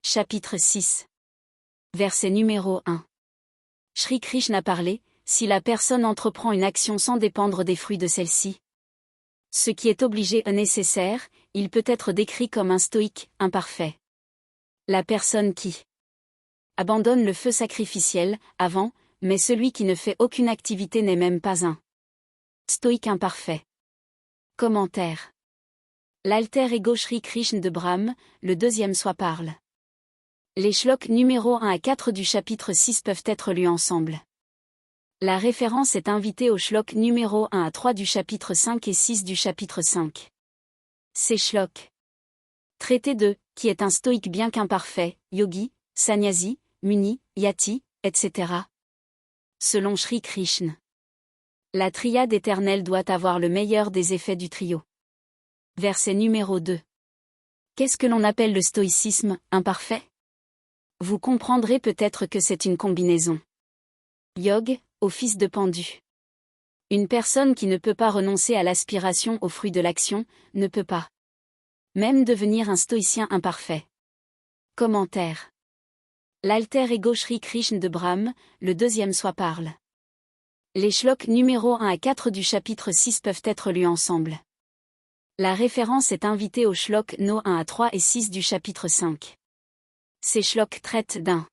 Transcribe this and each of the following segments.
Chapitre 6. Verset numéro 1. Shri Krishna parlait, si la personne entreprend une action sans dépendre des fruits de celle-ci, ce qui est obligé ou nécessaire, il peut être décrit comme un stoïque, imparfait. La personne qui abandonne le feu sacrificiel, avant, mais celui qui ne fait aucune activité n'est même pas un stoïque imparfait. Commentaire. L'alter ego Shri Krishna de Brahm, le deuxième soi parle. Les shloks numéro 1 à 4 du chapitre 6 peuvent être lus ensemble. La référence est invitée au shlok numéro 1 à 3 du chapitre 5 et 6 du chapitre 5. Ces shloks traitent de qui est un stoïque bien qu'imparfait, yogi, sannyasi, muni, yati, etc. Selon Shri Krishna, la triade éternelle doit avoir le meilleur des effets du trio. Verset numéro 2. Qu'est-ce que l'on appelle le stoïcisme imparfait? Vous comprendrez peut-être que c'est une combinaison. Yog, office de pendu. Une personne qui ne peut pas renoncer à l'aspiration au fruit de l'action, ne peut pas même devenir un stoïcien imparfait. Commentaire. L'alter ego Shri Krishna de Brahm, le deuxième soi parle. Les shloks numéro 1 à 4 du chapitre 6 peuvent être lus ensemble. La référence est invitée au shlok no 1 à 3 et 6 du chapitre 5. Ces shloks traitent d'un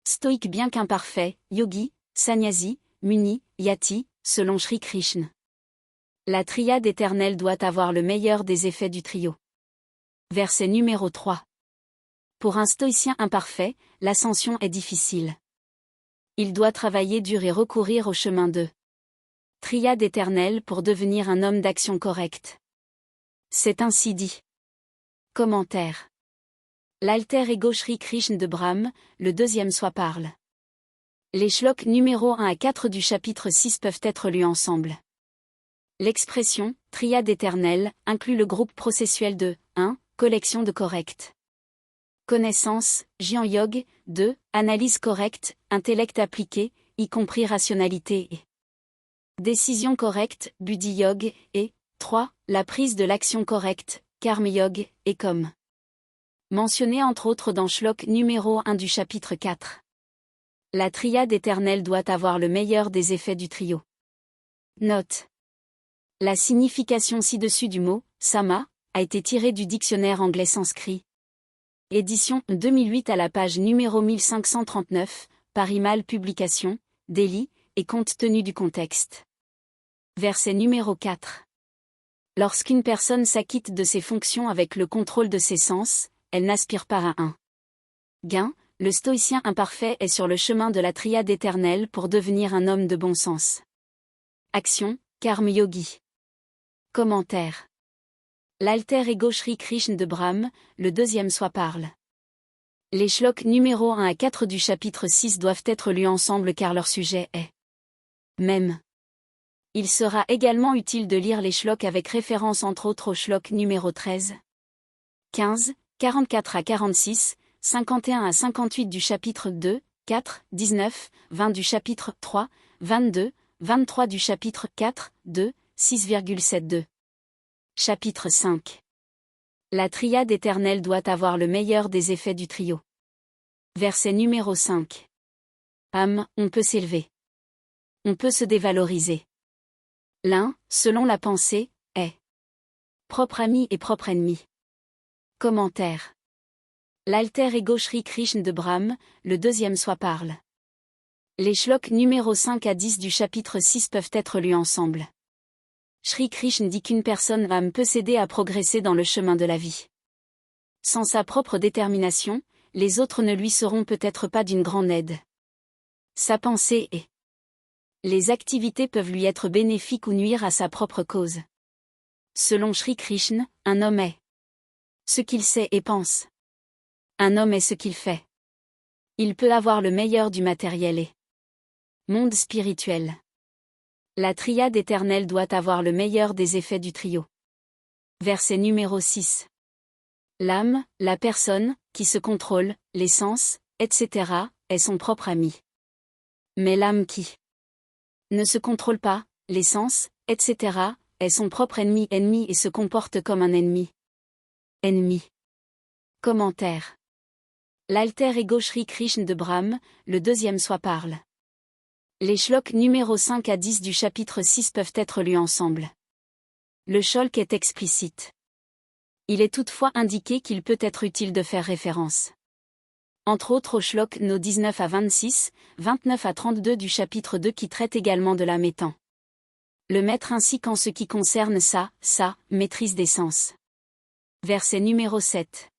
stoïque bien qu'imparfait, yogi, sannyasi, muni, yati, selon Shri Krishna. La triade éternelle doit avoir le meilleur des effets du trio. Verset numéro 3. Pour un stoïcien imparfait, l'ascension est difficile. Il doit travailler dur et recourir au chemin de triade éternelle pour devenir un homme d'action correcte. C'est ainsi dit. Commentaire. L'alter ego Shri Krishna de Brahm, le deuxième soi parle. Les shloks numéro 1 à 4 du chapitre 6 peuvent être lus ensemble. L'expression « triade éternelle » inclut le groupe processuel de 1. Collection de correctes connaissances, Jnana Yoga, 2. Analyse correcte, intellect appliqué, y compris rationalité et décision correcte, Buddhi Yoga, et 3. La prise de l'action correcte, Karma Yoga, et comme mentionné entre autres dans shlok numéro 1 du chapitre 4. La triade éternelle doit avoir le meilleur des effets du trio. Note. La signification ci-dessus du mot « sama » a été tirée du dictionnaire anglais sanskrit. Édition 2008 à la page numéro 1539, Parimal Publication, Delhi, et compte tenu du contexte. Verset numéro 4. Lorsqu'une personne s'acquitte de ses fonctions avec le contrôle de ses sens, elle n'aspire pas à un gain. Le stoïcien imparfait est sur le chemin de la triade éternelle pour devenir un homme de bon sens. Action, Karma Yogi. Commentaire. L'alter ego Shri Krishna de Brahm, le deuxième soi parle. Les shloks numéro 1 à 4 du chapitre 6 doivent être lus ensemble car leur sujet est même. Il sera également utile de lire les shloks avec référence entre autres au shlok numéro 13, 15, 44 à 46, 51 à 58 du chapitre 2, 4, 19, 20 du chapitre 3, 22, 23 du chapitre 4, 2, 6,72. Chapitre 5. La triade éternelle doit avoir le meilleur des effets du trio. Verset numéro 5. On peut s'élever. On peut se dévaloriser. L'un, selon la pensée, est propre ami et propre ennemi. Commentaire. L'alter ego Shri Krishna de Brahm, le deuxième soi parle. Les shloks numéro 5 à 10 du chapitre 6 peuvent être lus ensemble. Shri Krishna dit qu'une personne âme peut s'aider à progresser dans le chemin de la vie. Sans sa propre détermination, les autres ne lui seront peut-être pas d'une grande aide. Sa pensée et les activités peuvent lui être bénéfiques ou nuire à sa propre cause. Selon Shri Krishna, un homme est ce qu'il sait et pense. Un homme est ce qu'il fait. Il peut avoir le meilleur du matériel et monde spirituel. La triade éternelle doit avoir le meilleur des effets du trio. Verset numéro 6. L'âme, la personne, qui se contrôle, les sens, etc., est son propre ami. Mais l'âme qui ne se contrôle pas, les sens, etc., est son propre ennemi et se comporte comme un ennemi. Ennemi. Commentaire. L'alter ego Shri Krishna de Brahm, le deuxième soi parle. Les shloks numéro 5 à 10 du chapitre 6 peuvent être lus ensemble. Le shlok est explicite. Il est toutefois indiqué qu'il peut être utile de faire référence. Entre autres au shlok no 19 à 26, 29 à 32 du chapitre 2 qui traite également de l'âme étant le maître ainsi qu'en ce qui concerne sa maîtrise des sens. Verset numéro 7.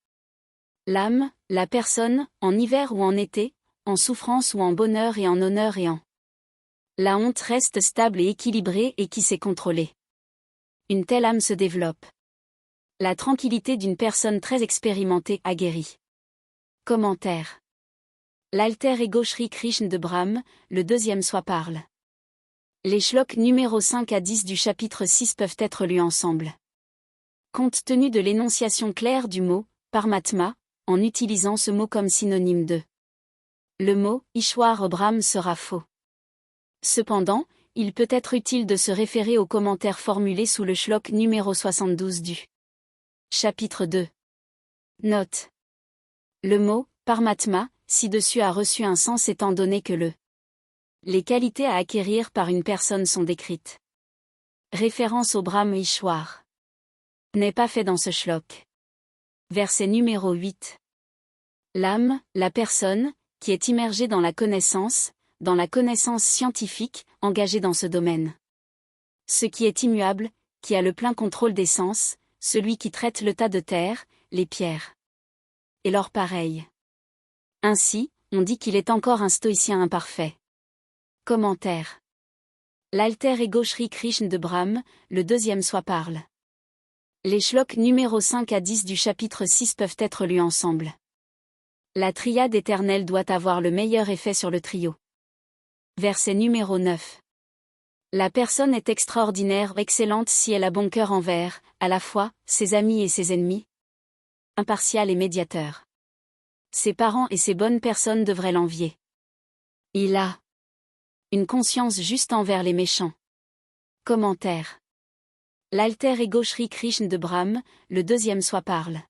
L'âme, la personne, en hiver ou en été, en souffrance ou en bonheur et en honneur et en la honte reste stable et équilibrée et qui sait contrôler. Une telle âme se développe. La tranquillité d'une personne très expérimentée aguerrit. Commentaire. L'alter ego Shri Krishna de Brahm, le deuxième soi parle. Les shloks numéro 5 à 10 du chapitre 6 peuvent être lus ensemble. Compte tenu de l'énonciation claire du mot Paramatma, en utilisant ce mot comme synonyme de le mot Ishwar Brahm sera faux. Cependant, il peut être utile de se référer aux commentaires formulés sous le shlok numéro 72 du chapitre 2. Note. Le mot Paramatma ci-dessus a reçu un sens étant donné que les qualités à acquérir par une personne sont décrites. Référence au Brahm Ishwar n'est pas fait dans ce shlok. Verset numéro 8. L'âme, la personne, qui est immergée dans la connaissance scientifique, engagée dans ce domaine. Ce qui est immuable, qui a le plein contrôle des sens, celui qui traite le tas de terre, les pierres et leurs pareils. Ainsi, on dit qu'il est encore un stoïcien imparfait. Commentaire. L'alter ego Shri Krishna de Brahm, le deuxième soi parle. Les shloks numéro 5 à 10 du chapitre 6 peuvent être lus ensemble. La triade éternelle doit avoir le meilleur effet sur le trio. Verset numéro 9. La personne est extraordinaire, excellente si elle a bon cœur envers, à la fois, ses amis et ses ennemis. Impartial et médiateur. Ses parents et ses bonnes personnes devraient l'envier. Il a une conscience juste envers les méchants. Commentaire. L'alter ego Shri Krishna de Brahm, le deuxième soi parle.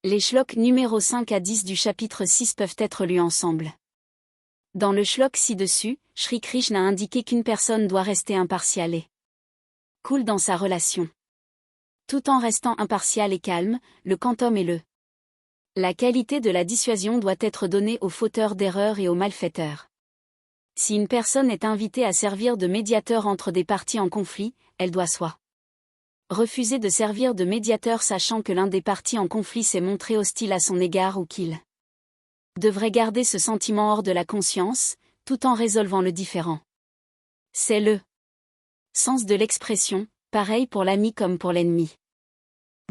Les shloks numéro 5 à 10 du chapitre 6 peuvent être lus ensemble. Dans le shlok ci-dessus, Shri Krishna a indiqué qu'une personne doit rester impartiale et cool dans sa relation. Tout en restant impartial et calme, le quantum est la qualité de la dissuasion doit être donnée aux fauteurs d'erreurs et aux malfaiteurs. Si une personne est invitée à servir de médiateur entre des parties en conflit, elle doit soit refuser de servir de médiateur sachant que l'un des parties en conflit s'est montré hostile à son égard ou qu'il devrait garder ce sentiment hors de la conscience, tout en résolvant le différend. C'est le sens de l'expression, pareil pour l'ami comme pour l'ennemi.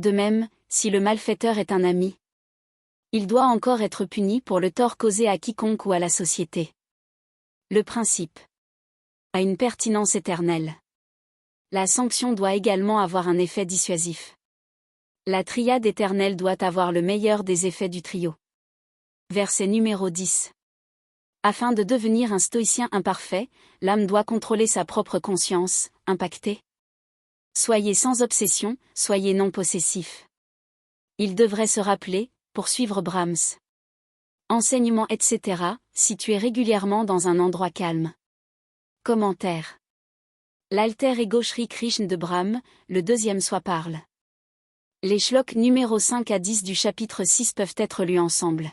De même, si le malfaiteur est un ami, il doit encore être puni pour le tort causé à quiconque ou à la société. Le principe a une pertinence éternelle. La sanction doit également avoir un effet dissuasif. La triade éternelle doit avoir le meilleur des effets du trio. Verset numéro 10. Afin de devenir un stoïcien imparfait, l'âme doit contrôler sa propre conscience, impactée. Soyez sans obsession, soyez non possessif. Il devrait se rappeler, pour suivre Brahms. Enseignements etc., situés régulièrement dans un endroit calme. Commentaire. L'alter ego Shri Krishna de Brahm, le deuxième soi parle. Les shloks numéro 5 à 10 du chapitre 6 peuvent être lus ensemble.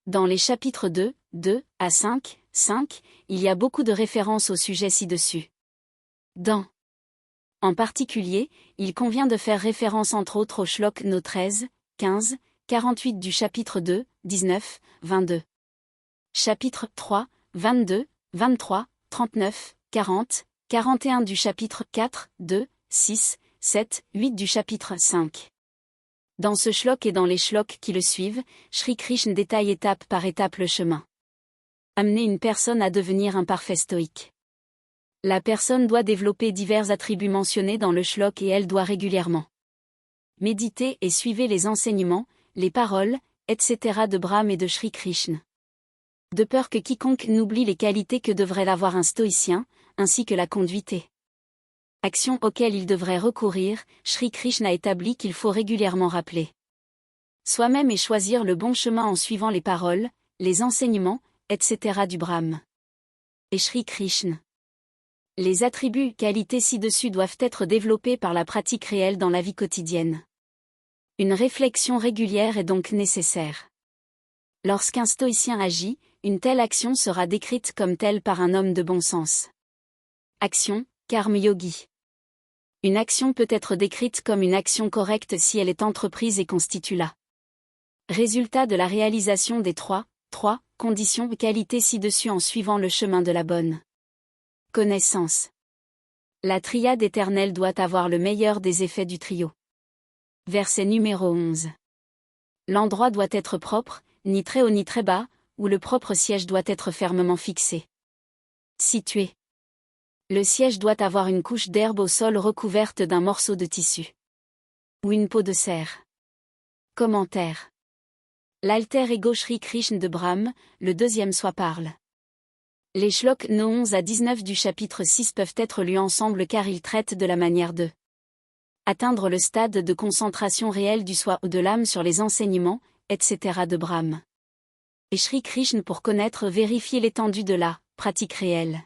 Dans les chapitres 2 à 5, il y a beaucoup de références au sujet ci-dessus. En particulier, il convient de faire référence entre autres au shlok no 13, 15, 48 du chapitre 2, 19, 22. Chapitre 3, 22, 23, 39, 40, 41 du chapitre 4, 2, 6, 7, 8 du chapitre 5. Dans ce shlok et dans les shloks qui le suivent, Shri Krishna détaille étape par étape le chemin. Amener une personne à devenir un parfait stoïque. La personne doit développer divers attributs mentionnés dans le shlok et elle doit régulièrement méditer et suivre les enseignements, les paroles, etc. de Brahm et de Shri Krishna. De peur que quiconque n'oublie les qualités que devrait avoir un stoïcien, ainsi que la conduite et action auxquelles il devrait recourir, Shri Krishna a établi qu'il faut régulièrement rappeler Soi-même et choisir le bon chemin en suivant les paroles, les enseignements, etc. du Brahme. Et Shri Krishna. Les attributs, qualités ci-dessus doivent être développés par la pratique réelle dans la vie quotidienne. Une réflexion régulière est donc nécessaire. Lorsqu'un stoïcien agit, une telle action sera décrite comme telle par un homme de bon sens. Action, karma yogi. Une action peut être décrite comme une action correcte si elle est entreprise et constitue la résultat de la réalisation des trois conditions et qualités ci-dessus en suivant le chemin de la bonne connaissance. La triade éternelle doit avoir le meilleur des effets du trio. Verset numéro 11. L'endroit doit être propre, ni très haut ni très bas, où le propre siège doit être fermement fixé. Situé. Le siège doit avoir une couche d'herbe au sol recouverte d'un morceau de tissu. Ou une peau de cerf. Commentaire. L'alter ego Shri Krishna de Brahme, le deuxième soi parle. Les shloks no 11 à 19 du chapitre 6 peuvent être lus ensemble car ils traitent de la manière de atteindre le stade de concentration réelle du soi ou de l'âme sur les enseignements, etc. de Brahme. Et Shri Krishna pour connaître vérifier l'étendue de la pratique réelle.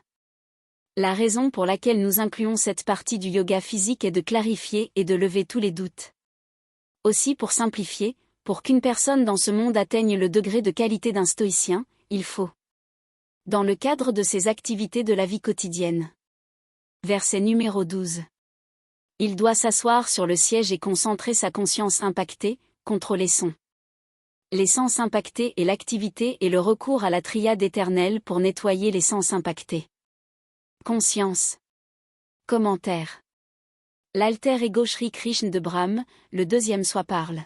La raison pour laquelle nous incluons cette partie du yoga physique est de clarifier et de lever tous les doutes. Aussi pour simplifier, pour qu'une personne dans ce monde atteigne le degré de qualité d'un stoïcien, il faut dans le cadre de ses activités de la vie quotidienne. Verset numéro 12. Il doit s'asseoir sur le siège et concentrer sa conscience impactée, contrôler son les sens impactés et l'activité et le recours à la triade éternelle pour nettoyer les sens impactés. Conscience. Commentaire. L'alter ego Shri Krishna de Brahme, le deuxième soi parle.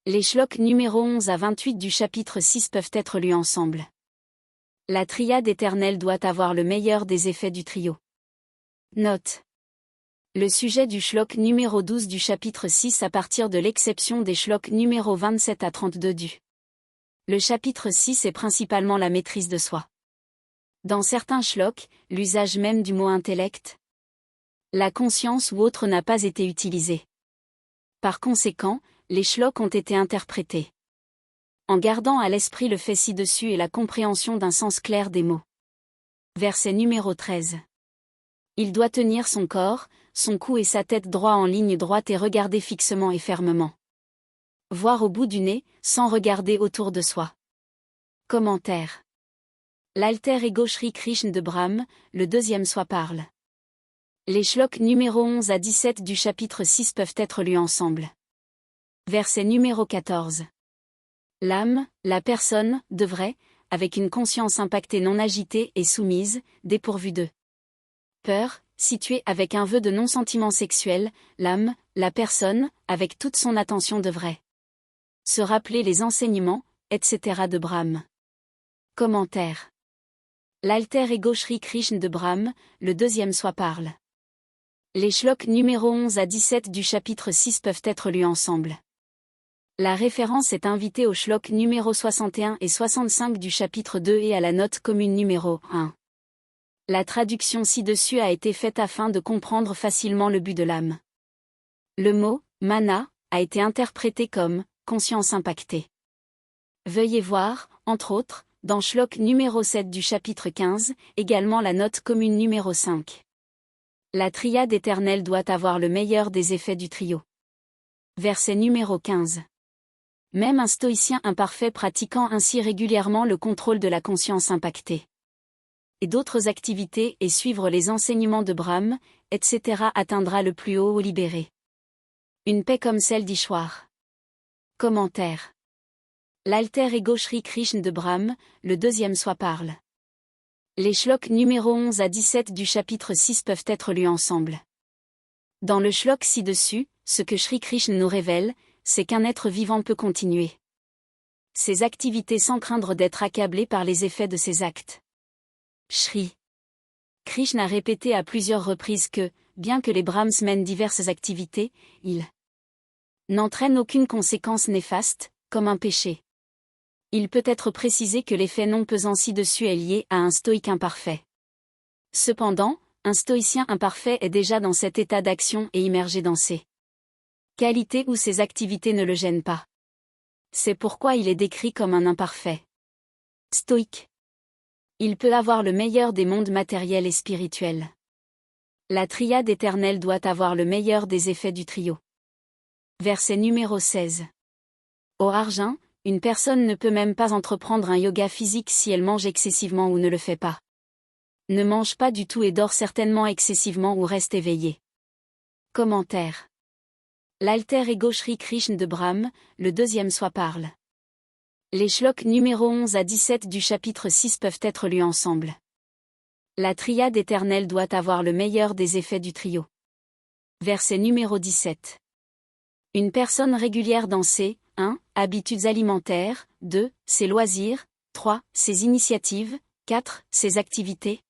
Les shloks numéro 11 à 28 du chapitre 6 peuvent être lus ensemble. La triade éternelle doit avoir le meilleur des effets du trio. Note. Le sujet du shlok numéro 12 du chapitre 6 à partir de l'exception des shloks numéro 27 à 32 du. Le chapitre 6 est principalement la maîtrise de soi. Dans certains shloks, l'usage même du mot intellect, la conscience ou autre n'a pas été utilisé. Par conséquent, les shloks ont été interprétés en gardant à l'esprit le fait ci-dessus et la compréhension d'un sens clair des mots. Verset numéro 13. Il doit tenir son corps, son cou et sa tête droit en ligne droite et regarder fixement et fermement. Voir au bout du nez, sans regarder autour de soi. Commentaire. L'alter ego Shri Krishna de Brahme, le deuxième soi parle. Les shloks numéro 11 à 17 du chapitre 6 peuvent être lus ensemble. Verset numéro 14. L'âme, la personne, devrait, avec une conscience impactée non agitée et soumise, dépourvue de peur, située avec un vœu de non-sentiment sexuel, l'âme, la personne, avec toute son attention devrait se rappeler les enseignements, etc. de Brahme. Commentaire. L'alter ego Shri Krishna de Brahme, le deuxième soi parle. Les shloks numéro 11 à 17 du chapitre 6 peuvent être lus ensemble. La référence est invitée au shlok numéro 61 et 65 du chapitre 2 et à la note commune numéro 1. La traduction ci-dessus a été faite afin de comprendre facilement le but de l'âme. Le mot « mana » a été interprété comme « conscience impactée ». Veuillez voir, entre autres, dans shlok numéro 7 du chapitre 15, également la note commune numéro 5. La triade éternelle doit avoir le meilleur des effets du trio. Verset numéro 15. Même un stoïcien imparfait pratiquant ainsi régulièrement le contrôle de la conscience impactée et d'autres activités et suivre les enseignements de Brahme, etc. atteindra le plus haut au libéré. Une paix comme celle d'Ishwar. Commentaire. L'alter ego Shri Krishna de Brahme, le deuxième soi parle. Les shloks numéro 11 à 17 du chapitre 6 peuvent être lus ensemble. Dans le shlok ci-dessus, ce que Shri Krishna nous révèle, c'est qu'un être vivant peut continuer ses activités sans craindre d'être accablé par les effets de ses actes. Shri Krishna a répété à plusieurs reprises que, bien que les Brahms mènent diverses activités, ils n'entraînent aucune conséquence néfaste, comme un péché. Il peut être précisé que l'effet non pesant ci-dessus est lié à un stoïque imparfait. Cependant, un stoïcien imparfait est déjà dans cet état d'action et immergé dans ses qualités où ses activités ne le gênent pas. C'est pourquoi il est décrit comme un imparfait. Stoïque. Il peut avoir le meilleur des mondes matériels et spirituels. La triade éternelle doit avoir le meilleur des effets du trio. Verset numéro 16. Au argent, une personne ne peut même pas entreprendre un yoga physique si elle mange excessivement ou ne le fait pas. Ne mange pas du tout et dort certainement excessivement ou reste éveillé. Commentaire. L'alter ego Shri Krishna de Brahm, le deuxième soi parle. Les shloks numéro 11 à 17 du chapitre 6 peuvent être lus ensemble. La triade éternelle doit avoir le meilleur des effets du trio. Verset numéro 17. Une personne régulière dans ses 1. Habitudes alimentaires, 2. Ses loisirs, 3. Ses initiatives, 4. Ses activités,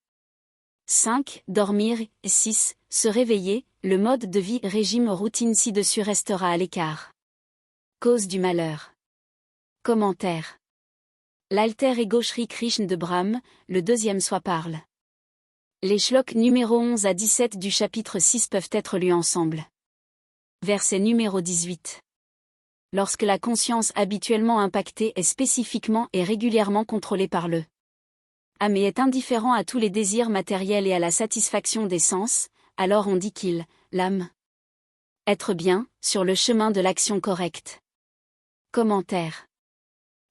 5. Dormir, 6. Se réveiller, le mode de vie régime routine ci-dessus restera à l'écart. Cause du malheur. Commentaire. L'alter ego Shri Krishna de Brahm, le deuxième soi parle. Les shloks numéro 11 à 17 du chapitre 6 peuvent être lus ensemble. Verset numéro 18. Lorsque la conscience habituellement impactée est spécifiquement et régulièrement contrôlée par le âme et est indifférent à tous les désirs matériels et à la satisfaction des sens, alors on dit qu'il, l'âme, être bien, sur le chemin de l'action correcte. Commentaire.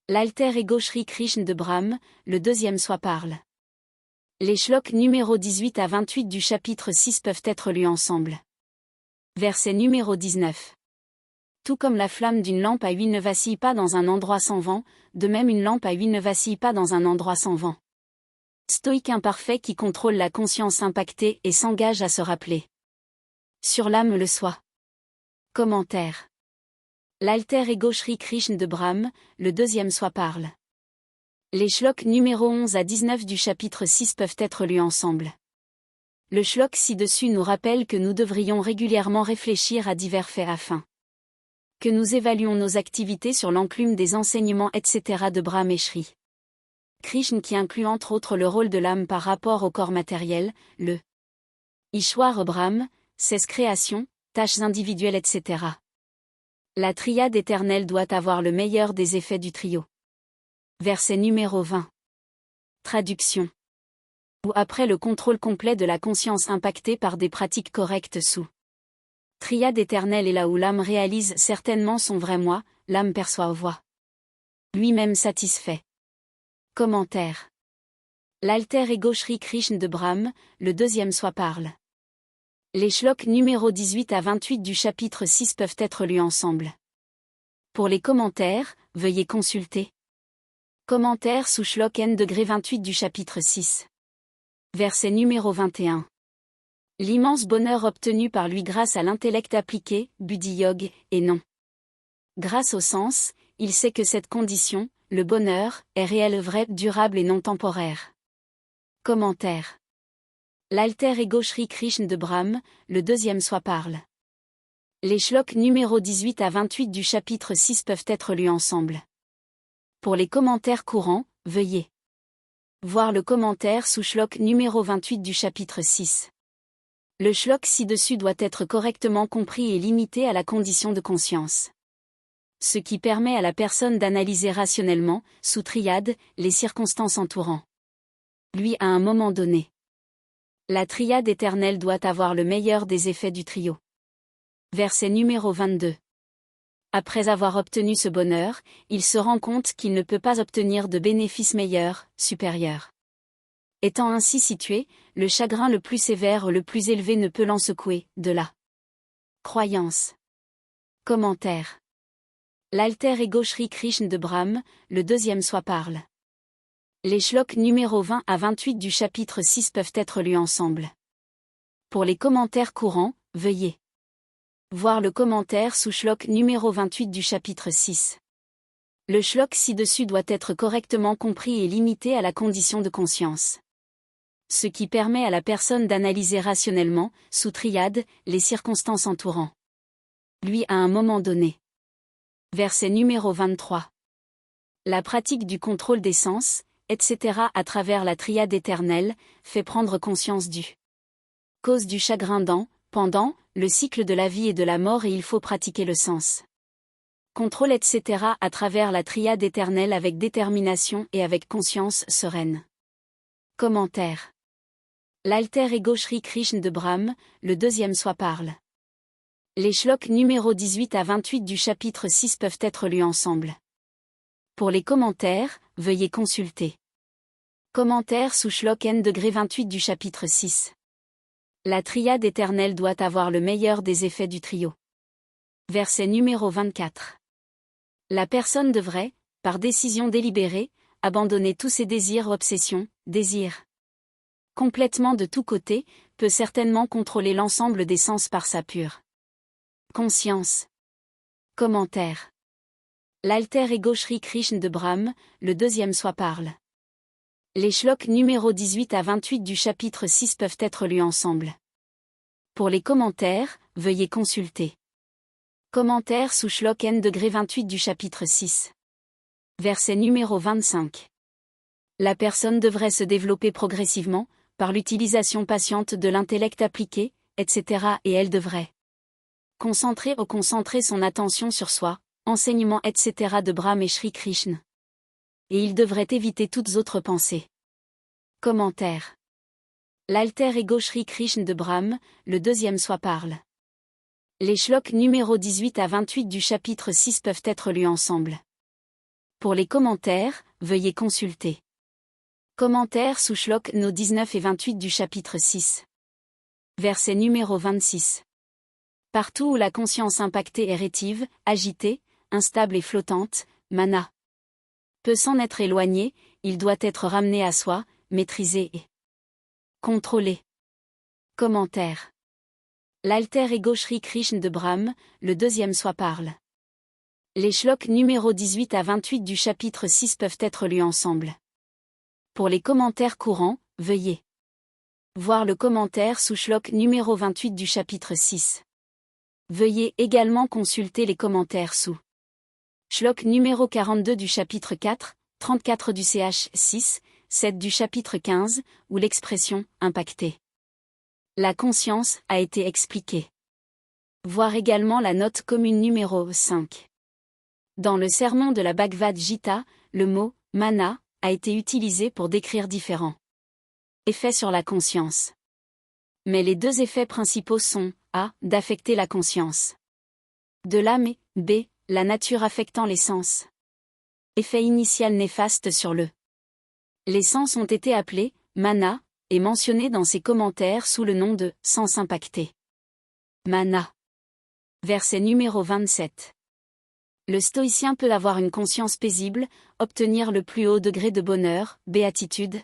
L'alter ego Shri Krishna de Brahm, le deuxième soi parle. Les shloks numéro 18 à 28 du chapitre 6 peuvent être lus ensemble. Verset numéro 19. Tout comme la flamme d'une lampe à huile ne vacille pas dans un endroit sans vent, de même une lampe à huile ne vacille pas dans un endroit sans vent. Stoïque imparfait qui contrôle la conscience impactée et s'engage à se rappeler. Sur l'âme le soi. Commentaire. L'alter ego Shri Krishna de Brahm, le deuxième soi parle. Les shloks numéro 11 à 19 du chapitre 6 peuvent être lus ensemble. Le shlok ci-dessus nous rappelle que nous devrions régulièrement réfléchir à divers faits afin que nous évaluons nos activités sur l'enclume des enseignements etc. de Brahm et Shri Krishna qui inclut entre autres le rôle de l'âme par rapport au corps matériel, le Ishwar Brahm, ses créations, tâches individuelles etc. La triade éternelle doit avoir le meilleur des effets du trio. Verset numéro 20. Traduction. Ou après le contrôle complet de la conscience impactée par des pratiques correctes sous triade éternelle est là où l'âme réalise certainement son vrai moi, l'âme perçoit ou voit lui-même satisfait. Commentaire. L'alter ego Shri Krishna de Brahm, le deuxième soi parle. Les shloks numéro 18 à 28 du chapitre 6 peuvent être lus ensemble. Pour les commentaires, veuillez consulter. Commentaire sous shlok n-28 du chapitre 6. Verset numéro 21. L'immense bonheur obtenu par lui grâce à l'intellect appliqué, Buddhi Yoga, et non grâce au sens, il sait que cette condition, le bonheur, est réel, vrai, durable et non temporaire. Commentaire. L'alter ego Shri Krishna de Brahm, le deuxième soi parle. Les shloks numéro 18 à 28 du chapitre 6 peuvent être lus ensemble. Pour les commentaires courants, veuillez voir le commentaire sous shlok numéro 28 du chapitre 6. Le shlok ci-dessus doit être correctement compris et limité à la condition de conscience. Ce qui permet à la personne d'analyser rationnellement, sous triade, les circonstances entourant lui à un moment donné. La triade éternelle doit avoir le meilleur des effets du trio. Verset numéro 22. Après avoir obtenu ce bonheur, il se rend compte qu'il ne peut pas obtenir de bénéfices meilleurs, supérieurs. Étant ainsi situé, le chagrin le plus sévère, le plus élevé ne peut l'en secouer, de la croyance. Commentaire. L'alter ego Shri Krishna de Brahm, le deuxième soi parle. Les shloks numéro 20 à 28 du chapitre 6 peuvent être lus ensemble. Pour les commentaires courants, veuillez voir le commentaire sous shlok numéro 28 du chapitre 6. Le shlok ci-dessus doit être correctement compris et limité à la condition de conscience. Ce qui permet à la personne d'analyser rationnellement, sous triade, les circonstances entourant lui à un moment donné. Verset numéro 23. La pratique du contrôle des sens, etc. à travers la triade éternelle, fait prendre conscience du cause du chagrin dans, pendant, le cycle de la vie et de la mort et il faut pratiquer le sens. contrôle etc. à travers la triade éternelle avec détermination et avec conscience sereine. Commentaire. L'alter ego Shri Krishna de Brahm, le deuxième soi parle. Les shloks numéro 18 à 28 du chapitre 6 peuvent être lus ensemble. Pour les commentaires, veuillez consulter. Commentaire sous shlok n-28 du chapitre 6. La triade éternelle doit avoir le meilleur des effets du trio. Verset numéro 24. La personne devrait, par décision délibérée, abandonner tous ses désirs ou obsessions, désirs. Complètement de tous côtés, peut certainement contrôler l'ensemble des sens par sa pure conscience. Commentaire. L'alter ego Shri Krishna de Brahm, le deuxième soi parle. Les shloks numéro 18 à 28 du chapitre 6 peuvent être lus ensemble. Pour les commentaires, veuillez consulter. Commentaire sous shlok n-28 du chapitre 6. Verset numéro 25. La personne devrait se développer progressivement, par l'utilisation patiente de l'intellect appliqué, etc. et elle devrait concentrer son attention sur soi, enseignement etc. de Brahm et Shri Krishna. Et il devrait éviter toutes autres pensées. Commentaire. L'alter ego Shri Krishna de Brahm, le deuxième soi parle. Les shloks numéro 18 à 28 du chapitre 6 peuvent être lus ensemble. Pour les commentaires, veuillez consulter. Commentaire sous shlok no 19 et 28 du chapitre 6. Verset numéro 26. Partout où la conscience impactée est rétive, agitée, instable et flottante, mana peut s'en être éloigné, il doit être ramené à soi, maîtrisé et contrôlé. Commentaire. L'alter ego Shri Krishna de Brahm, le deuxième soi parle. Les shloks numéro 18 à 28 du chapitre 6 peuvent être lus ensemble. Pour les commentaires courants, veuillez voir le commentaire sous shlok numéro 28 du chapitre 6. Veuillez également consulter les commentaires sous shlok numéro 42 du chapitre 4, 34 du ch 6, 7 du chapitre 15, où l'expression « impacté ». La conscience a été expliquée. Voir également la note commune numéro 5. Dans le sermon de la Bhagavad Gita, le mot « mana » a été utilisé pour décrire différents effets sur la conscience. Mais les deux effets principaux sont a. D'affecter la conscience de l'âme et b. La nature affectant les sens. Effet initial néfaste sur le. Les sens ont été appelés mana et mentionnés dans ses commentaires sous le nom de sens impactés. Mana. Verset numéro 27. Le stoïcien peut avoir une conscience paisible, obtenir le plus haut degré de bonheur, béatitude.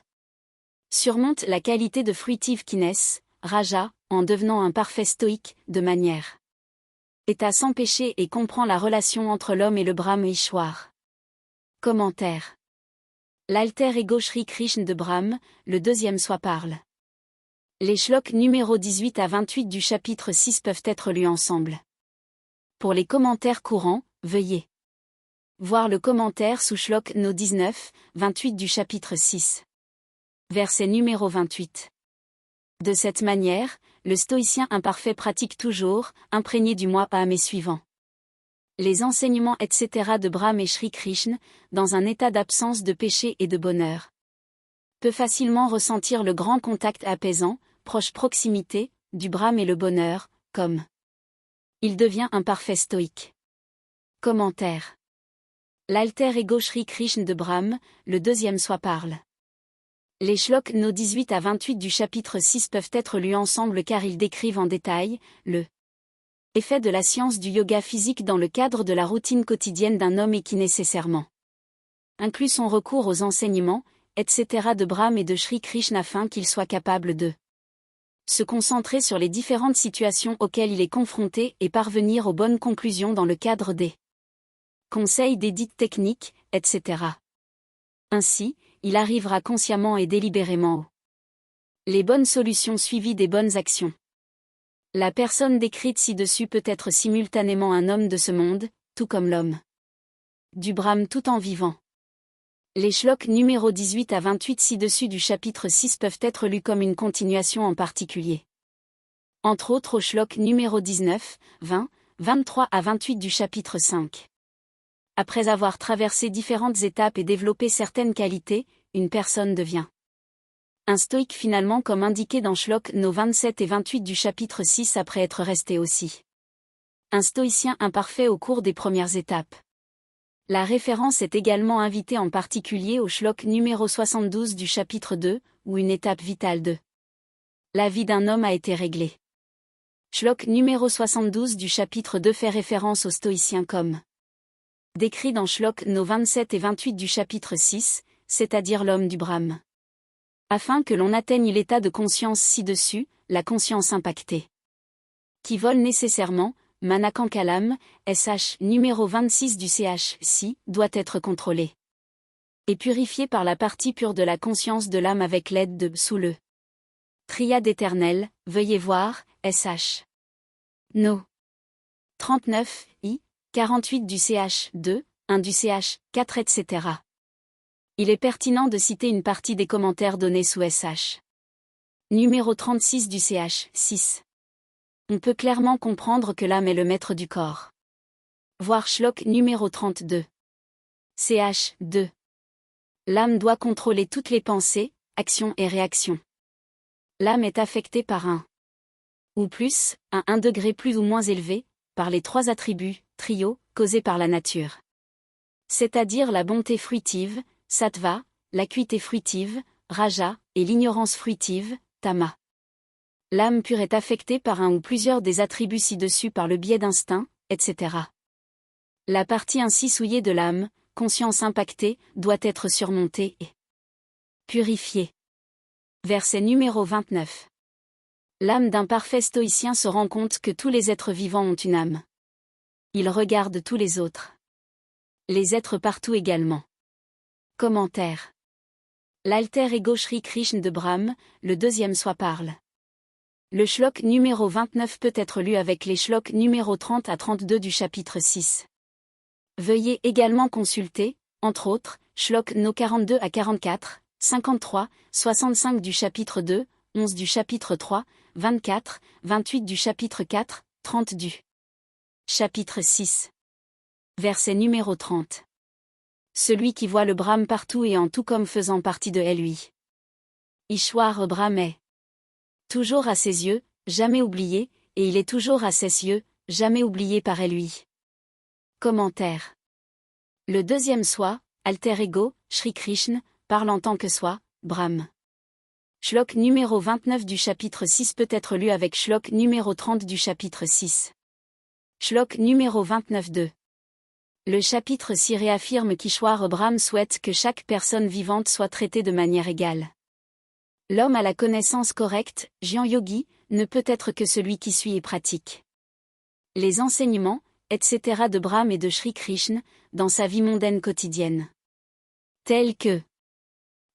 Surmonte la qualité de fruitive-kiness, raja, en devenant un parfait stoïque, de manière état sans péché et comprend la relation entre l'homme et le Brahm Ishwar. Commentaire. L'alter ego Shri Krishna de Brahm, le deuxième soi parle. Les shloks numéro 18 à 28 du chapitre 6 peuvent être lus ensemble. Pour les commentaires courants, veuillez voir le commentaire sous shlok no 19, 28 du chapitre 6. Verset numéro 28. De cette manière, le stoïcien imparfait pratique toujours, imprégné du moi âme et suivant les enseignements etc. de Brahm et Shri Krishna, dans un état d'absence de péché et de bonheur. Peut facilement ressentir le grand contact apaisant, proche proximité, du Brahm et le bonheur, comme il devient un parfait stoïque. Commentaire. L'alter ego Shri Krishna de Brahm, le deuxième soi parle. Les shloks no 18 à 28 du chapitre 6 peuvent être lus ensemble car ils décrivent en détail le effet de la science du yoga physique dans le cadre de la routine quotidienne d'un homme et qui nécessairement inclut son recours aux enseignements, etc. de Brahm et de Shri Krishna afin qu'il soit capable de se concentrer sur les différentes situations auxquelles il est confronté et parvenir aux bonnes conclusions dans le cadre des conseils des dites techniques, etc. Ainsi, il arrivera consciemment et délibérément aux les bonnes solutions suivies des bonnes actions. La personne décrite ci-dessus peut être simultanément un homme de ce monde, tout comme l'homme du Brahm tout en vivant. Les shloks numéro 18 à 28 ci-dessus du chapitre 6 peuvent être lus comme une continuation en particulier. Entre autres au shlok numéro 19, 20, 23 à 28 du chapitre 5. Après avoir traversé différentes étapes et développé certaines qualités, une personne devient un stoïque finalement comme indiqué dans Shlok No 27 et 28 du chapitre 6 après être resté aussi un stoïcien imparfait au cours des premières étapes. La référence est également invitée en particulier au Shlok numéro 72 du chapitre 2, où une étape vitale de la vie d'un homme a été réglée. Shlok numéro 72 du chapitre 2 fait référence aux stoïciens comme décrit dans Shlok No 27 et 28 du chapitre 6, c'est-à-dire l'homme du Brahme. Afin que l'on atteigne l'état de conscience ci-dessus, la conscience impactée, qui vole nécessairement, Manakankalam, SH numéro 26 du CH, doit être contrôlée et purifiée par la partie pure de la conscience de l'âme avec l'aide de sous le triade éternelle, veuillez voir, SH. No. 39, I, 48 du CH, 2, 1 du CH, 4 etc. Il est pertinent de citer une partie des commentaires donnés sous SH. Numéro 36 du CH, 6. On peut clairement comprendre que l'âme est le maître du corps. Voir Shlok numéro 32. CH, 2. L'âme doit contrôler toutes les pensées, actions et réactions. L'âme est affectée par un ou plus, à un degré plus ou moins élevé, par les trois attributs, trio, causés par la nature. C'est-à-dire la bonté fruitive, sattva, l'acuité fruitive, raja, et l'ignorance fruitive, tama. L'âme pure est affectée par un ou plusieurs des attributs ci-dessus par le biais d'instinct, etc. La partie ainsi souillée de l'âme, conscience impactée, doit être surmontée et purifiée. Verset numéro 29. L'âme d'un parfait stoïcien se rend compte que tous les êtres vivants ont une âme. Il regarde tous les autres. Les êtres partout également. Commentaire. L'alter ego Shri Krishna de Brahm, le deuxième soi parle. Le shlok numéro 29 peut être lu avec les shloks numéro 30 à 32 du chapitre 6. Veuillez également consulter, entre autres, shlok no 42 à 44, 53, 65 du chapitre 2, 11 du chapitre 3, 24, 28 du chapitre 4, 30 du chapitre 6. Verset numéro 30. Celui qui voit le Brahm partout et en tout comme faisant partie de lui. Ishwar Brahm est toujours à ses yeux, jamais oublié, et il est toujours à ses yeux, jamais oublié par lui. Commentaire. Le deuxième soi, alter ego, Shri Krishna, parle en tant que soi, Brahm. Shlok numéro 29 du chapitre 6 peut être lu avec Shlok numéro 30 du chapitre 6. Shlok numéro 29-2. Le chapitre 6 réaffirme qu'Ishwar Brahm souhaite que chaque personne vivante soit traitée de manière égale. L'homme à la connaissance correcte, Jnana Yogi, ne peut être que celui qui suit et pratique les enseignements, etc. de Brahm et de Shri Krishna, dans sa vie mondaine quotidienne. Tels que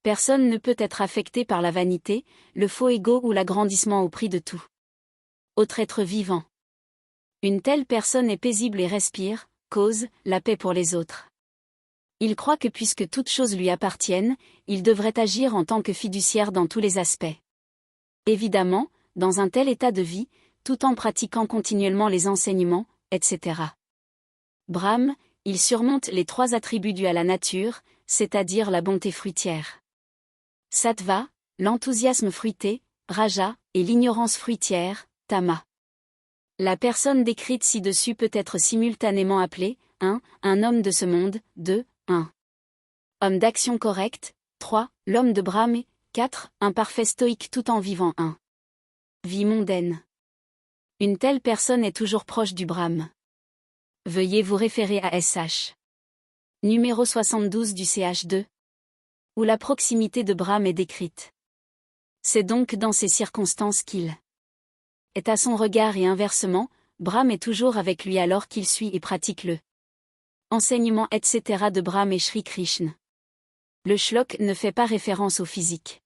personne ne peut être affecté par la vanité, le faux ego ou l'agrandissement au prix de tout autre être vivant. Une telle personne est paisible et respire, cause, la paix pour les autres. Il croit que puisque toutes choses lui appartiennent, il devrait agir en tant que fiduciaire dans tous les aspects. Évidemment, dans un tel état de vie, tout en pratiquant continuellement les enseignements, etc. Brahm, il surmonte les trois attributs dus à la nature, c'est-à-dire la bonté fruitière. Sattva, l'enthousiasme fruité, raja, et l'ignorance fruitière, tama. La personne décrite ci-dessus peut être simultanément appelée 1. Un homme de ce monde, 2. 1. Homme d'action correcte, 3. L'homme de Brahm et 4. Un parfait stoïque tout en vivant 1. Vie mondaine. Une telle personne est toujours proche du Brahm. Veuillez vous référer à SH. Numéro 72 du CH2. Où la proximité de Brahm est décrite. C'est donc dans ces circonstances qu'il est à son regard et inversement, Brahm est toujours avec lui alors qu'il suit et pratique le enseignement etc. de Brahm et Shri Krishna. Le shlok ne fait pas référence au physique.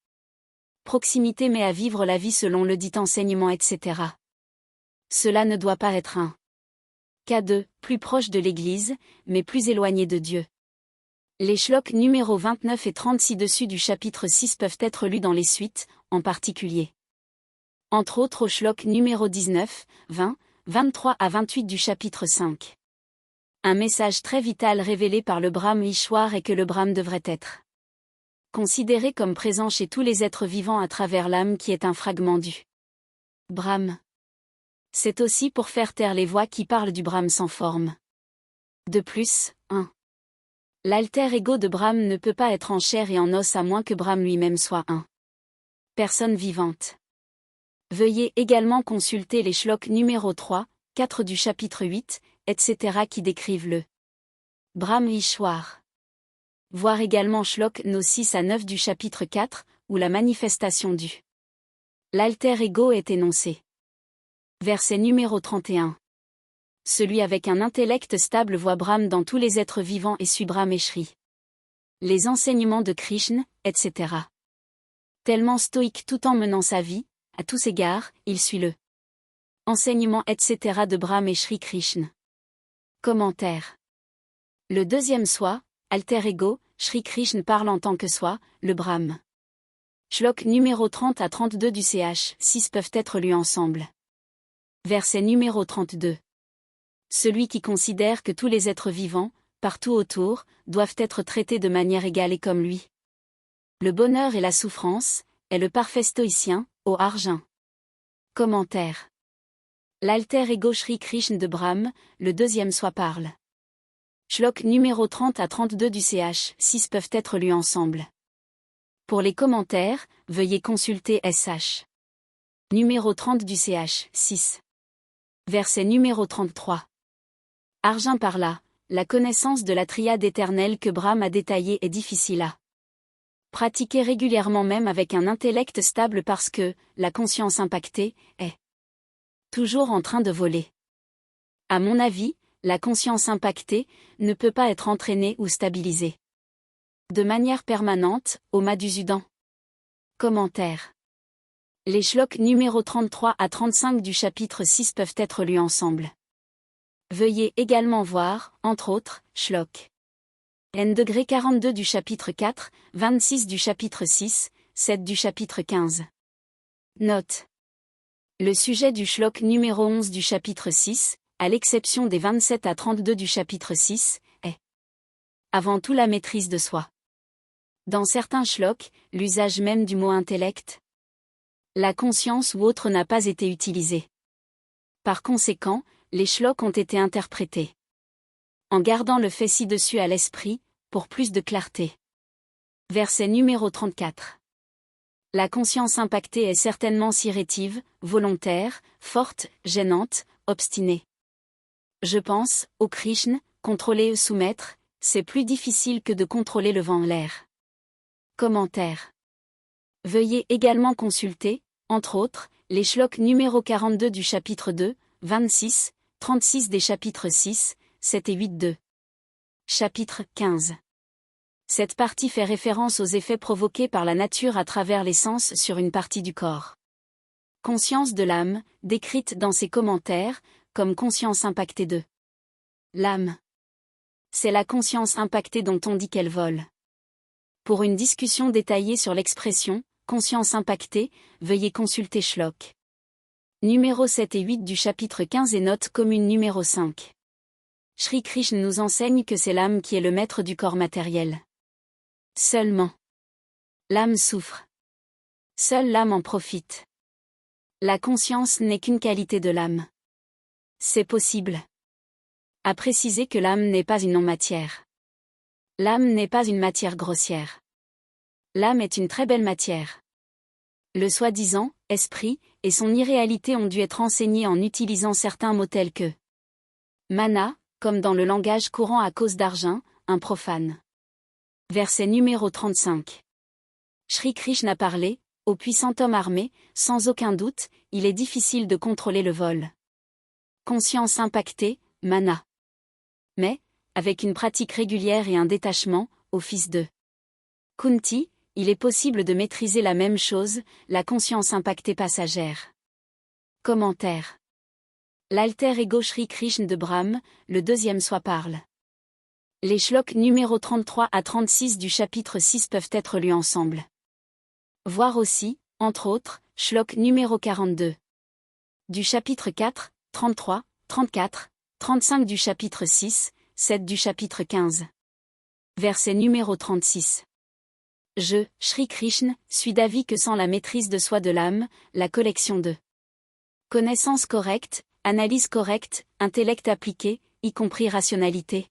Proximité mais à vivre la vie selon le dit enseignement etc. Cela ne doit pas être un cas de plus proche de l'Église, mais plus éloigné de Dieu. Les shloks numéro 29 et 30 ci-dessus du chapitre 6 peuvent être lus dans les suites, en particulier. Entre autres au shlok numéro 19, 20, 23 à 28 du chapitre 5. Un message très vital révélé par le Brahm Ishwar est que le Brahm devrait être considéré comme présent chez tous les êtres vivants à travers l'âme qui est un fragment du Brahm. C'est aussi pour faire taire les voix qui parlent du Brahm sans forme. De plus, l'alter ego de Brahm ne peut pas être en chair et en os à moins que Brahm lui-même soit personne vivante. Veuillez également consulter les shloks numéro 3, 4 du chapitre 8, etc. qui décrivent le Brahm Ishwar. Voir également shlok no 6 à 9 du chapitre 4, où la manifestation du l'alter ego est énoncée. Verset numéro 31. Celui avec un intellect stable voit Brahm dans tous les êtres vivants et suit Brahm et Shri. Les enseignements de Krishna, etc. Tellement stoïque tout en menant sa vie, à tous égards, il suit le enseignement etc. de Brahm et Shri Krishna. Commentaire. Le deuxième soi, alter ego, Shri Krishna parle en tant que soi, le Brahm. Shlok numéro 30 à 32 du ch 6 peuvent être lus ensemble. Verset numéro 32. Celui qui considère que tous les êtres vivants, partout autour, doivent être traités de manière égale et comme lui. Le bonheur et la souffrance, est le parfait stoïcien, ô Arjun. Commentaire. L'alter ego Shri Krishna de Brahm, le deuxième soi parle. Shlok numéro 30 à 32 du ch 6 peuvent être lus ensemble. Pour les commentaires, veuillez consulter sh. Numéro 30 du ch 6. Verset numéro 33. Arjun parla, la connaissance de la triade éternelle que Brahm a détaillée est difficile à pratiquer régulièrement même avec un intellect stable parce que, la conscience impactée, est toujours en train de voler. À mon avis, la conscience impactée ne peut pas être entraînée ou stabilisée de manière permanente, au Madhusudan. Commentaire. Les shloks numéro 33 à 35 du chapitre 6 peuvent être lus ensemble. Veuillez également voir, entre autres, shlok n-42 du chapitre 4, 26 du chapitre 6, 7 du chapitre 15. Note. Le sujet du shlok numéro 11 du chapitre 6, à l'exception des 27 à 32 du chapitre 6, est avant tout la maîtrise de soi. Dans certains shloks, l'usage même du mot intellect, la conscience ou autre n'a pas été utilisé. Par conséquent, les shloks ont été interprétés en gardant le fait ci-dessus à l'esprit, pour plus de clarté. Verset numéro 34. La conscience impactée est certainement si rétive, volontaire, forte, gênante, obstinée. Je pense, au Krishna, contrôler et soumettre, c'est plus difficile que de contrôler le vent en l'air. Commentaire. Veuillez également consulter, entre autres, les shloks numéro 42 du chapitre 2, 26, 36 des chapitres 6, 7 et 8 2. Chapitre 15. Cette partie fait référence aux effets provoqués par la nature à travers les sens sur une partie du corps. Conscience de l'âme, décrite dans ses commentaires, comme conscience impactée de l'âme. C'est la conscience impactée dont on dit qu'elle vole. Pour une discussion détaillée sur l'expression « conscience impactée », veuillez consulter shlok numéro 7 et 8 du chapitre 15 et note commune numéro 5. Shri Krishna nous enseigne que c'est l'âme qui est le maître du corps matériel. Seulement. L'âme souffre. Seule l'âme en profite. La conscience n'est qu'une qualité de l'âme. C'est possible. À préciser que l'âme n'est pas une non-matière. L'âme n'est pas une matière grossière. L'âme est une très belle matière. Le soi-disant « esprit » et son irréalité ont dû être enseignés en utilisant certains mots tels que mana, comme dans le langage courant à cause d'Arjun, un profane. Verset numéro 35. Shri Krishna parlait, au puissant homme armé, sans aucun doute, il est difficile de contrôler le vol. Conscience impactée, mana. Mais, avec une pratique régulière et un détachement, au fils de Kunti, il est possible de maîtriser la même chose, la conscience impactée passagère. Commentaire. L'alter ego Shri Krishna de Brahm, le deuxième soi parle. Les shloks numéro 33 à 36 du chapitre 6 peuvent être lus ensemble. Voir aussi, entre autres, shlok numéro 42. Du chapitre 4, 33, 34, 35 du chapitre 6, 7 du chapitre 15. Verset numéro 36. Je, Shri Krishna, suis d'avis que sans la maîtrise de soi de l'âme, la collection de connaissances correctes, analyse correcte, intellect appliqué, y compris rationalité,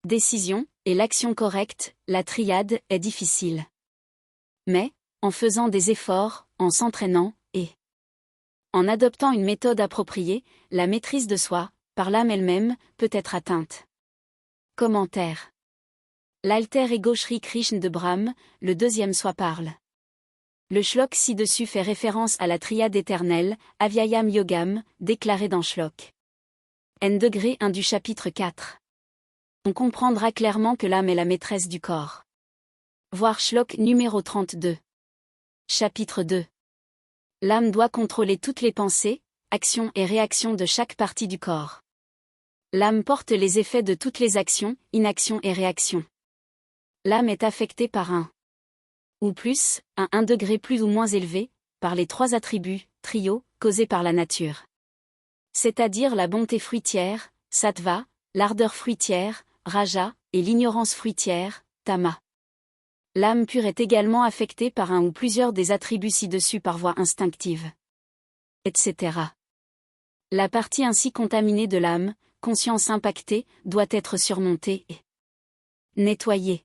décision, et l'action correcte, la triade, est difficile. Mais, en faisant des efforts, en s'entraînant, et en adoptant une méthode appropriée, la maîtrise de soi, par l'âme elle-même, peut être atteinte. Commentaire. L'alter ego Shri Krishna de Brahm, le deuxième soi parle. Le shlok ci-dessus fait référence à la triade éternelle, Avyayam Yogam, déclarée dans shlok N-1 du chapitre 4. On comprendra clairement que l'âme est la maîtresse du corps. Voir shlok numéro 32. Chapitre 2. L'âme doit contrôler toutes les pensées, actions et réactions de chaque partie du corps. L'âme porte les effets de toutes les actions, inactions et réactions. L'âme est affectée par un ou plus, à un degré plus ou moins élevé, par les trois attributs, trio, causés par la nature. C'est-à-dire la bonté fruitière, sattva, l'ardeur fruitière, raja, et l'ignorance fruitière, tama. L'âme pure est également affectée par un ou plusieurs des attributs ci-dessus par voie instinctive, etc. La partie ainsi contaminée de l'âme, conscience impactée, doit être surmontée et nettoyée.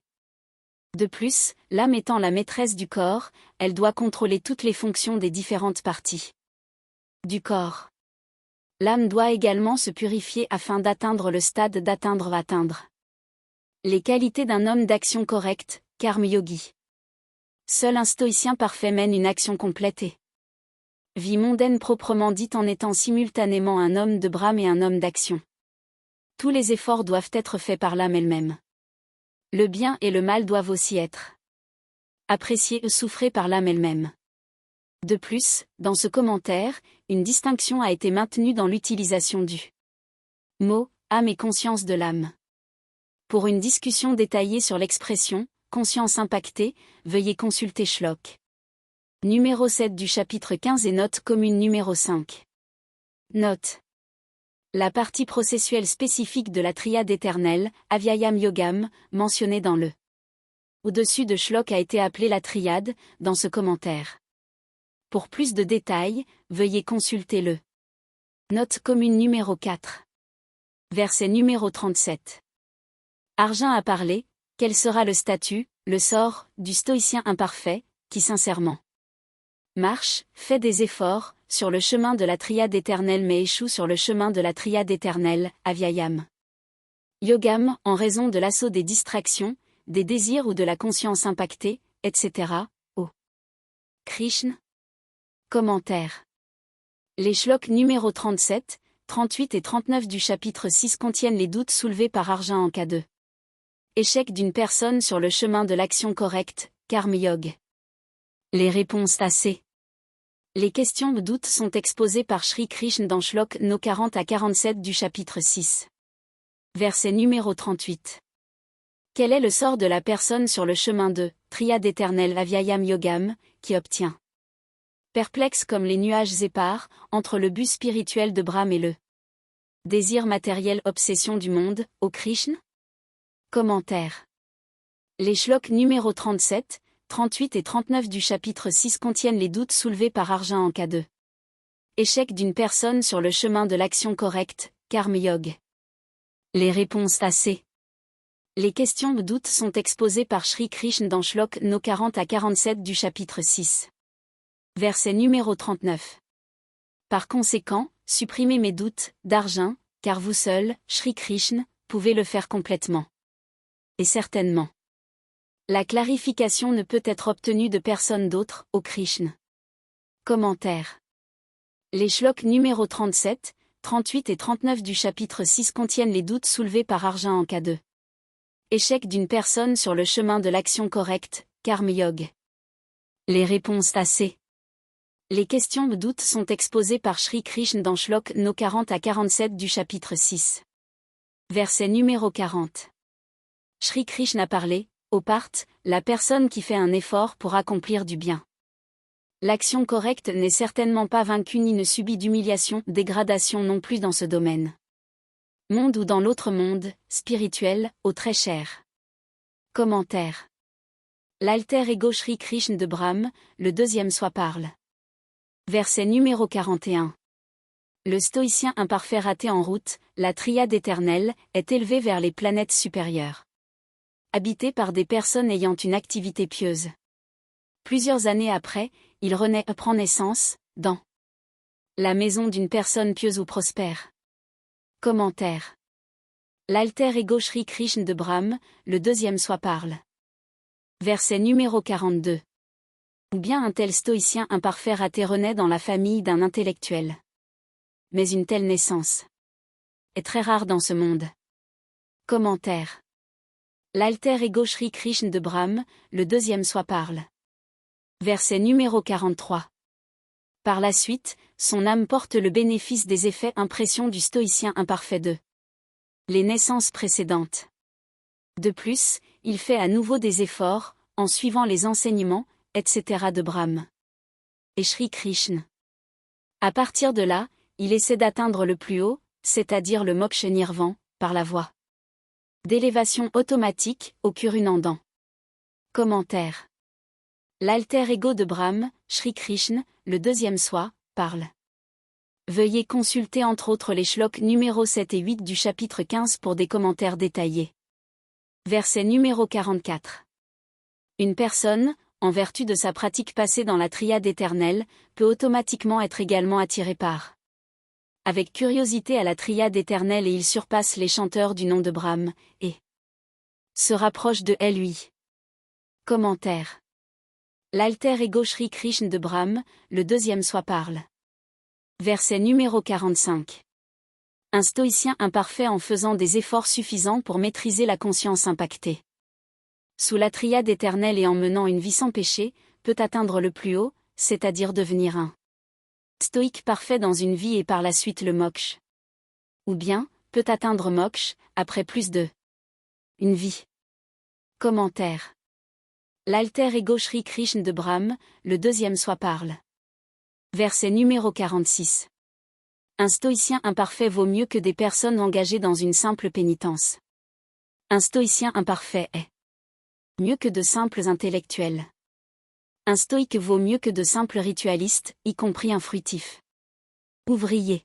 De plus, l'âme étant la maîtresse du corps, elle doit contrôler toutes les fonctions des différentes parties du corps. L'âme doit également se purifier afin d'atteindre le stade d'atteindre les qualités d'un homme d'action correcte, karma yogi. Seul un stoïcien parfait mène une action complète et vie mondaine proprement dite en étant simultanément un homme de Brahme et un homme d'action. Tous les efforts doivent être faits par l'âme elle-même. Le bien et le mal doivent aussi être appréciés et souffrés par l'âme elle-même. De plus, dans ce commentaire, une distinction a été maintenue dans l'utilisation du mot « âme » et conscience de l'âme. Pour une discussion détaillée sur l'expression « conscience impactée », veuillez consulter Shlok numéro 7 du chapitre 15 et note commune numéro 5. Note. La partie processuelle spécifique de la triade éternelle, Avyayam Yogam, mentionnée dans le au-dessus de Shlok a été appelée la triade, dans ce commentaire. Pour plus de détails, veuillez consulter le note commune numéro 4. Verset numéro 37. Arjun a parlé, quel sera le statut, le sort, du stoïcien imparfait, qui sincèrement marche, fait des efforts, sur le chemin de la triade éternelle mais échoue sur le chemin de la triade éternelle, Avyayam Yogam, en raison de l'assaut des distractions, des désirs ou de la conscience impactée, etc. Ô Krishna. Commentaire. Les shloks numéro 37, 38 et 39 du chapitre 6 contiennent les doutes soulevés par Arjun en cas de échec d'une personne sur le chemin de l'action correcte, Karma Yoga. Les réponses assez. Les questions de doute sont exposées par Shri Krishna dans Shlok No 40 à 47 du chapitre 6. Verset numéro 38. Quel est le sort de la personne sur le chemin de triade éternelle Avyayam Yogam, qui obtient perplexe comme les nuages épars, entre le but spirituel de Brahme et le désir matériel obsession du monde, ô Krishna? Commentaire. Les shloks numéro 37, 38 et 39 du chapitre 6 contiennent les doutes soulevés par Arjun en cas de échec d'une personne sur le chemin de l'action correcte, Karma Yoga. Les réponses assez. Les questions de doute sont exposées par Shri Krishna dans Shlok No 40 à 47 du chapitre 6. Verset numéro 39. Par conséquent, supprimez mes doutes, d'Arjun, car vous seul, Shri Krishna, pouvez le faire complètement. Et certainement. La clarification ne peut être obtenue de personne d'autre, ô Krishna. Commentaire. Les shloks numéro 37, 38 et 39 du chapitre 6 contiennent les doutes soulevés par Arjun en cas de échec d'une personne sur le chemin de l'action correcte, Karma Yoga. Les réponses assez. Les questions de doute sont exposées par Shri Krishna dans Shlok No 40 à 47 du chapitre 6. Verset numéro 40. Shri Krishna a parlé, ô Partha, la personne qui fait un effort pour accomplir du bien. L'action correcte n'est certainement pas vaincue ni ne subit d'humiliation, dégradation non plus dans ce domaine. Monde ou dans l'autre monde, spirituel, au très cher. Commentaire. L'alter ego Shri Krishna de Brahm, le deuxième soi parle. Verset numéro 41. Le stoïcien imparfait raté en route, la triade éternelle, est élevé vers les planètes supérieures. Habité par des personnes ayant une activité pieuse. Plusieurs années après, il renaît prend naissance, dans la maison d'une personne pieuse ou prospère. Commentaire. L'alter ego Shri Krishna de Brahm, le deuxième soi parle. Verset numéro 42. Ou bien un tel stoïcien imparfait raté renaît dans la famille d'un intellectuel. Mais une telle naissance est très rare dans ce monde. Commentaire. L'alter ego Shri Krishna de Brahm, le deuxième soi parle. Verset numéro 43. Par la suite, son âme porte le bénéfice des effets impressions du stoïcien imparfait de les naissances précédentes. De plus, il fait à nouveau des efforts, en suivant les enseignements, etc. de Brahm et Shri Krishna. À partir de là, il essaie d'atteindre le plus haut, c'est-à-dire le moksha nirvan, par la voie d'élévation automatique, au Kurunandan. Commentaire. L'alter ego de Brahm, Shri Krishna, le deuxième soi, parle. Veuillez consulter entre autres les shloks numéro 7 et 8 du chapitre 15 pour des commentaires détaillés. Verset numéro 44. Une personne, en vertu de sa pratique passée dans la triade éternelle, peut automatiquement être également attirée par avec curiosité à la triade éternelle et il surpasse les chanteurs du nom de Brahm, et se rapproche de lui. Commentaire. L'alter ego Shri Krishna de Brahm, le deuxième soi parle. Verset numéro 45. Un stoïcien imparfait en faisant des efforts suffisants pour maîtriser la conscience impactée sous la triade éternelle et en menant une vie sans péché, peut atteindre le plus haut, c'est-à-dire devenir un stoïque parfait dans une vie et par la suite le moksha. Ou bien, peut atteindre moksha, après plus de une vie. Commentaire. L'alter ego Shri Krishna de Brahm, le deuxième soi parle. Verset numéro 46. Un stoïcien imparfait vaut mieux que des personnes engagées dans une simple pénitence. Un stoïcien imparfait est mieux que de simples intellectuels. Un stoïque vaut mieux que de simples ritualistes, y compris un fruitif ouvrier.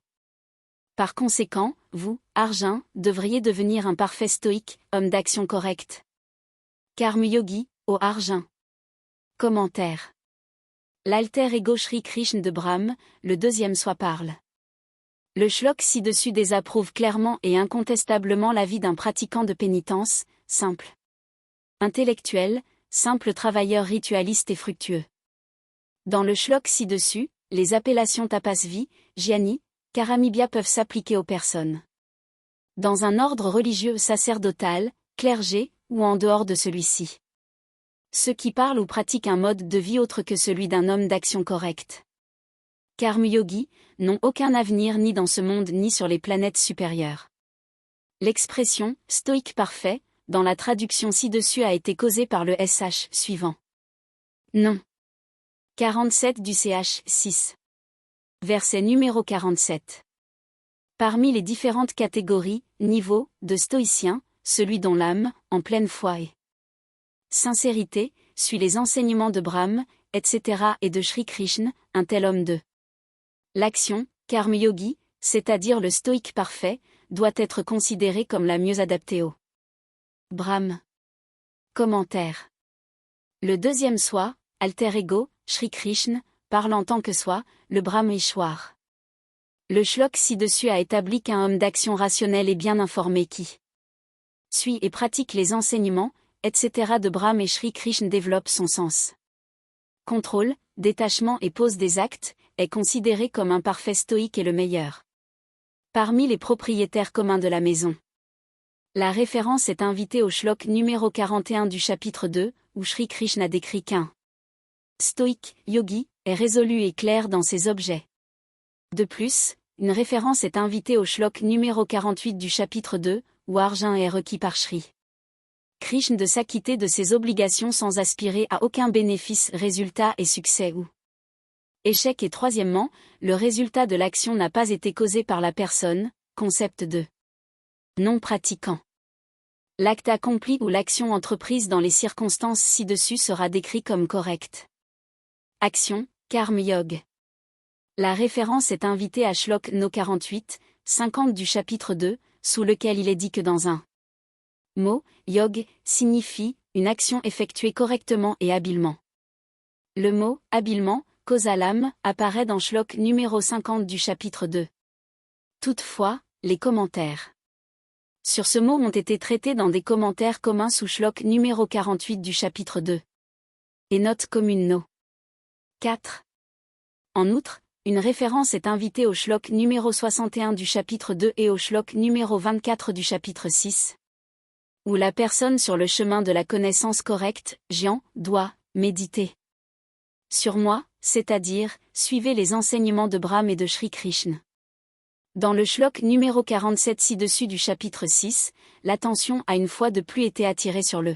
Par conséquent, vous, Arjun, devriez devenir un parfait stoïque, homme d'action correcte. Karma yogi, ô Arjun. Commentaire. L'alter ego Shri Krishna de Brahm, le deuxième soi parle. Le shlok ci-dessus désapprouve clairement et incontestablement la vie d'un pratiquant de pénitence, simple, intellectuel, simple travailleur ritualiste et fructueux. Dans le shlok ci-dessus, les appellations tapasvi, jnani, karamibhya peuvent s'appliquer aux personnes dans un ordre religieux sacerdotal, clergé, ou en dehors de celui-ci. Ceux qui parlent ou pratiquent un mode de vie autre que celui d'un homme d'action correcte. Karma yogi, n'ont aucun avenir ni dans ce monde ni sur les planètes supérieures. L'expression « stoïque parfait » dans la traduction ci-dessus a été causée par le SH suivant. Non. 47 du CH 6. Verset numéro 47. Parmi les différentes catégories, niveaux, de stoïciens, celui dont l'âme, en pleine foi et sincérité, suit les enseignements de Brahm, etc. et de Shri Krishna, un tel homme de l'action, karma yogi, c'est-à-dire le stoïque parfait, doit être considéré comme la mieux adaptée au Brahm. Commentaire. Le deuxième soi, alter ego, Shri Krishna, parle en tant que soi, le Brahmeshwar. Le shlok ci-dessus a établi qu'un homme d'action rationnelle et bien informé qui suit et pratique les enseignements, etc. de Brahm et Shri Krishna développe son sens. Contrôle, détachement et pose des actes, est considéré comme un parfait stoïque et le meilleur parmi les propriétaires communs de la maison. La référence est invitée au shlok numéro 41 du chapitre 2, où Shri Krishna décrit qu'un stoïque, yogi, est résolu et clair dans ses objets. De plus, une référence est invitée au shlok numéro 48 du chapitre 2, où Arjun est requis par Shri Krishna de s'acquitter de ses obligations sans aspirer à aucun bénéfice, résultat et succès ou échec et troisièmement, le résultat de l'action n'a pas été causé par la personne, concept de Non pratiquant. L'acte accompli ou l'action entreprise dans les circonstances ci-dessus sera décrit comme correct. Action, Karma Yoga. La référence est invitée à Shlok No 48, 50 du chapitre 2, sous lequel il est dit que dans un mot, yog signifie une action effectuée correctement et habilement. Le mot habilement, kausalam, apparaît dans Shlok numéro 50 du chapitre 2. Toutefois, les commentaires sur ce mot ont été traités dans des commentaires communs sous Shlok numéro 48 du chapitre 2. Et note commune No. 4. En outre, une référence est invitée au Shlok numéro 61 du chapitre 2 et au Shlok numéro 24 du chapitre 6. Où la personne sur le chemin de la connaissance correcte, Jian, doit méditer sur moi, c'est-à-dire, suivez les enseignements de Brahm et de Sri Krishna. Dans le Shlok numéro 47 ci-dessus du chapitre 6, l'attention a une fois de plus été attirée sur le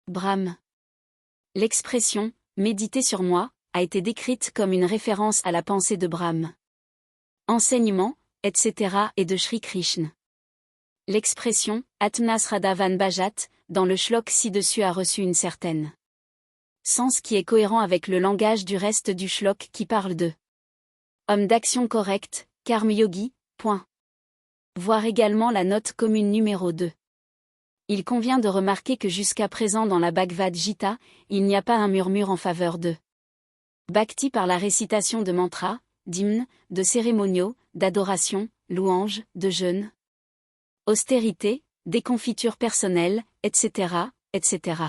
Brahm. L'expression « méditer sur moi » a été décrite comme une référence à la pensée de Brahm. Enseignement, etc. et de Sri Krishna. L'expression « Atmanasradavan Bhajat » dans le Shlok ci-dessus a reçu une certaine sens qui est cohérent avec le langage du reste du Shlok qui parle de homme d'action correcte, Karma Yogi, point. Voir également la note commune numéro 2. Il convient de remarquer que jusqu'à présent dans la Bhagavad Gita, il n'y a pas un murmure en faveur de Bhakti par la récitation de mantras, d'hymnes, de cérémoniaux, d'adoration, louanges, de jeûnes, austérité, déconfiture personnelle, etc., etc.